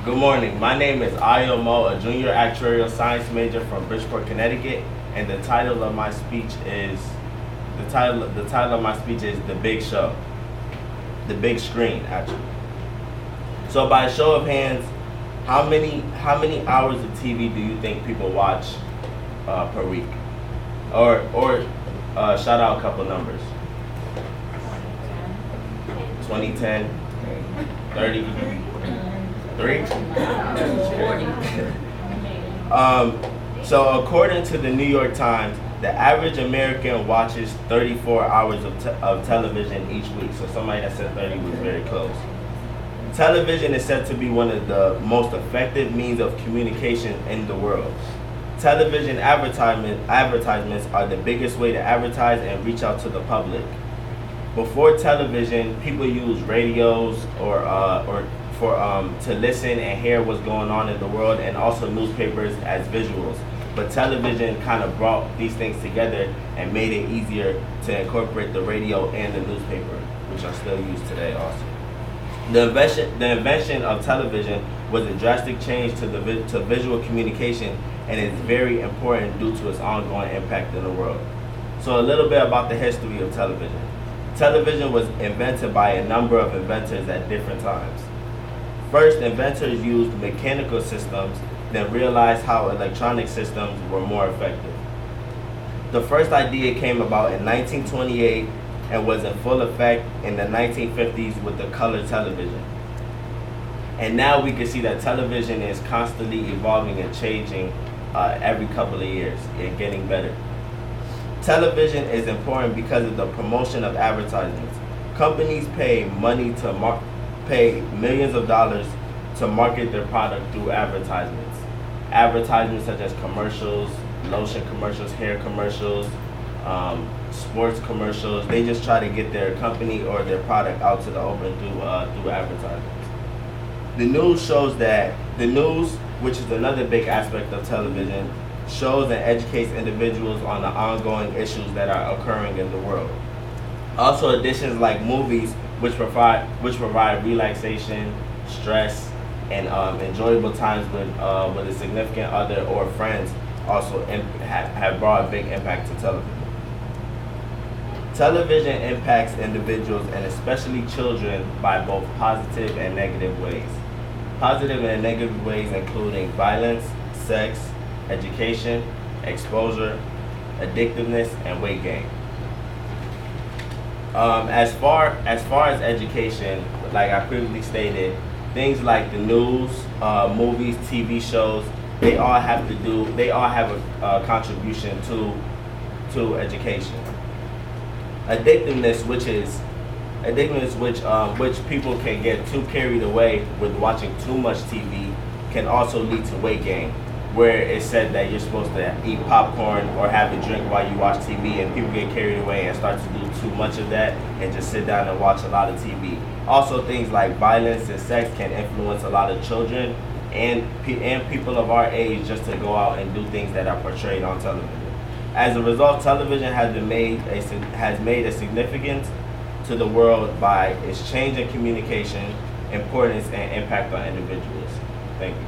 Good morning. My name is Ayo Mo, a junior actuarial science major from Bridgeport, Connecticut, and the title of my speech is The Big Show, the big screen, actually. So, by a show of hands, how many hours of TV do you think people watch per week? Or shout out a couple numbers. 2010, 30. 3? So according to the New York Times, the average American watches 34 hours of television each week. So somebody that said 30 was very close. Television is said to be one of the most effective means of communication in the world. Television advertisements are the biggest way to advertise and reach out to the public. Before television, people used radios to listen and hear what's going on in the world, and also newspapers as visuals. But television kind of brought these things together and made it easier to incorporate the radio and the newspaper, which are still used today also. The invention of television was a drastic change to visual communication, and is very important due to its ongoing impact in the world. So a little bit about the history of television. Television was invented by a number of inventors at different times. First, inventors used mechanical systems, then realized how electronic systems were more effective. The first idea came about in 1928 and was in full effect in the 1950s with the color television. And now we can see that television is constantly evolving and changing every couple of years and getting better. Television is important because of the promotion of advertisements. Companies pay millions of dollars to market their product through advertisements. Advertisements such as commercials, lotion commercials, hair commercials, sports commercials. They just try to get their company or their product out to the open through advertisements. The news, which is another big aspect of television, shows and educates individuals on the ongoing issues that are occurring in the world. Also, additions like movies, which provide relaxation, stress, and enjoyable times with a significant other or friends, also have brought a big impact to television. Television impacts individuals and especially children by both positive and negative ways. Positive and negative ways including violence, sex, education, exposure, addictiveness, and weight gain. As far as education, like I previously stated, things like the news, movies, TV shows, they all have a contribution to education. Addictiveness, which people can get too carried away with watching too much TV, can also lead to weight gain, where it's said that you're supposed to eat popcorn or have a drink while you watch TV, and people get carried away and start to do too much of that and just sit down and watch a lot of TV. Also, things like violence and sex can influence a lot of children and people of our age just to go out and do things that are portrayed on television. As a result, television has made a significance to the world by its change in communication, importance, and impact on individuals. Thank you.